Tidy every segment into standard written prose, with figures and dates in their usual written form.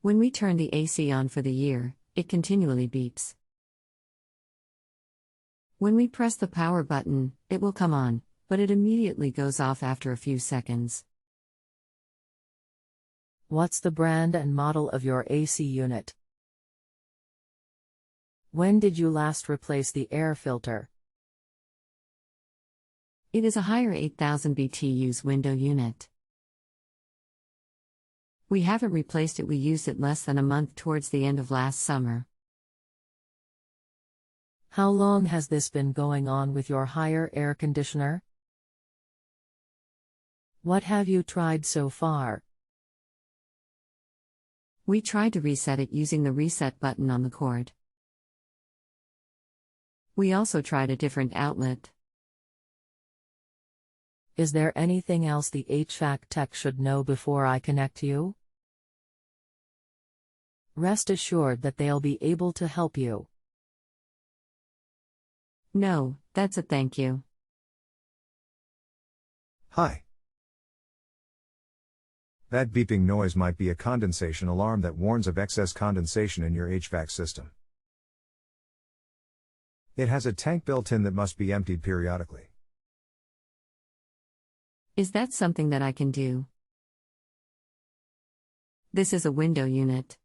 When we turn the AC on for the year, it continually beeps. When we press the power button, it will come on, but it immediately goes off after a few seconds. What's the brand and model of your AC unit? When did you last replace the air filter? It is a higher 8000 BTUs window unit. We haven't replaced it, we used it less than a month towards the end of last summer. How long has this been going on with your higher air conditioner? What have you tried so far? We tried to reset it using the reset button on the cord. We also tried a different outlet. Is there anything else the HVAC tech should know before I connect you? Rest assured that they'll be able to help you. No, that's a thank you. Hi. That beeping noise might be a condensation alarm that warns of excess condensation in your HVAC system. It has a tank built in that must be emptied periodically. Is that something that I can do? This is a window unit.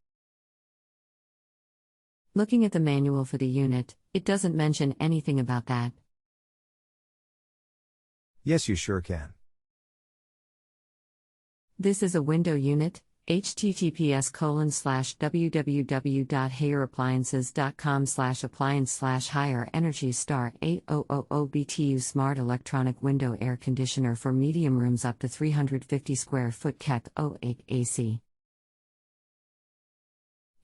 Looking at the manual for the unit, it doesn't mention anything about that. Yes, you sure can. This is a window unit, https://www.heyerappliances.com/appliance/higher energy star 8000 BTU smart electronic window air conditioner for medium rooms up to 350 square foot Cat 08 AC.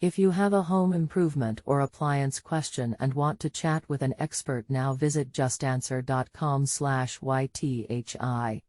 If you have a home improvement or appliance question and want to chat with an expert now, visit JustAnswer.com/YTHI.